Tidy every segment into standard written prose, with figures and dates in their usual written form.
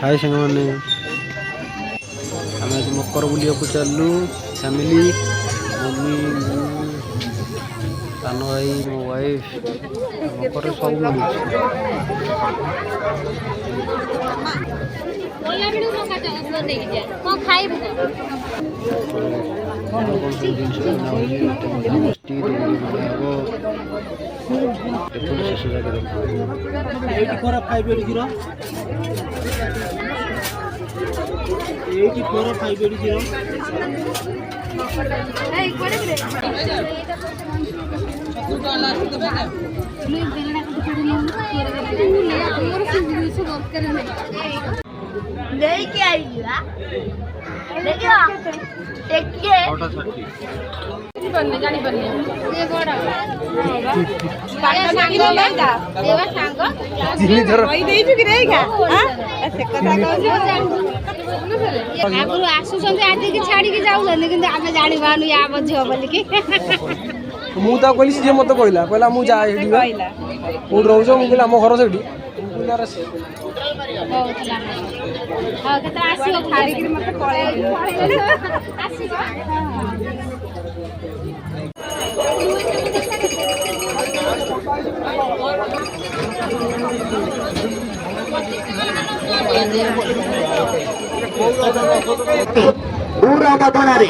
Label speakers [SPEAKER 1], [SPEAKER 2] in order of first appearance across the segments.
[SPEAKER 1] हाय संग मैंने आम आज मकर बुलिया चलू फैमिली मम्मी सान भाई मो वाइफ मकर सब मिलूँ कौन कौन सब जिन मजामस्ती शेष जाके
[SPEAKER 2] आगुरी आसुँच आदिक छाड़ी जाऊँ कि आम जाणी पानु या झील बोलिकी
[SPEAKER 1] मुझे कहली सी मत कहला कहला मुझे जाए कौट रोज मुझे आम घर से
[SPEAKER 3] पूरा बदना रे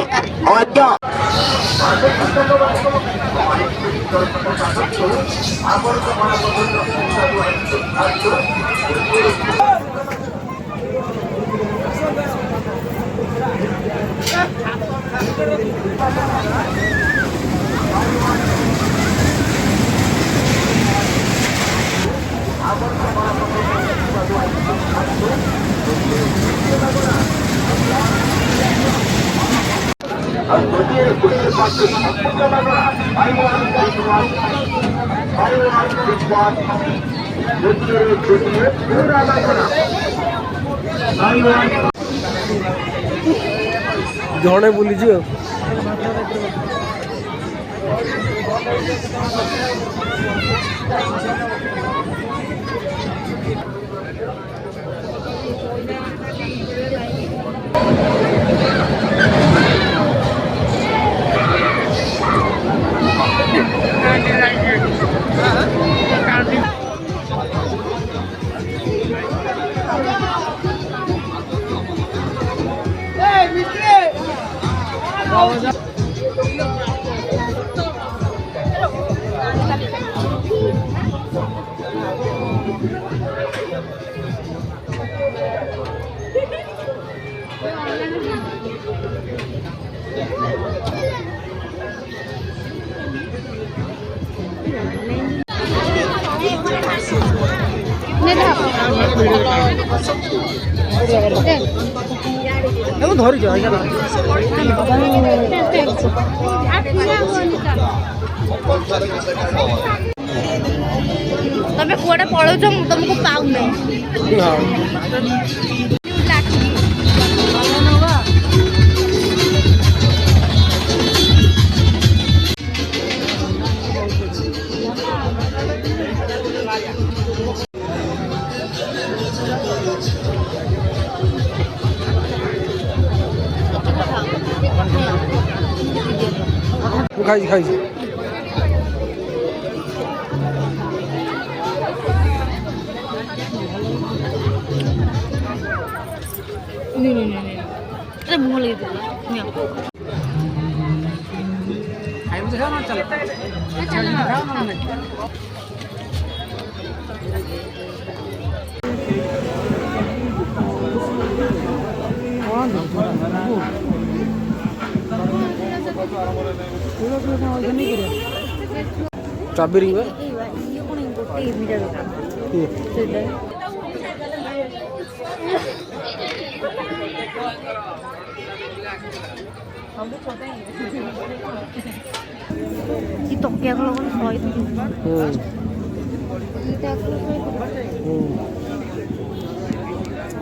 [SPEAKER 1] जड़े बुली धरी
[SPEAKER 2] तमें कौटे पलौ तुमको पाऊ ना
[SPEAKER 1] खाई खाई
[SPEAKER 2] नहीं मुँह लगे
[SPEAKER 1] स्ट्रॉबेरी
[SPEAKER 2] तकिया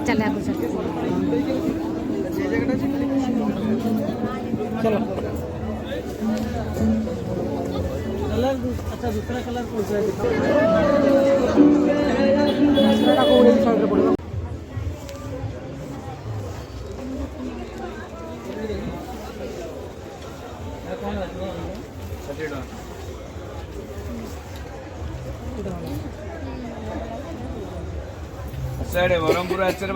[SPEAKER 2] चल
[SPEAKER 1] चलो कलर अच्छा दूसरा कलर कौन सा है
[SPEAKER 4] ସାଡେ ବରହମପୁର ଆଚାର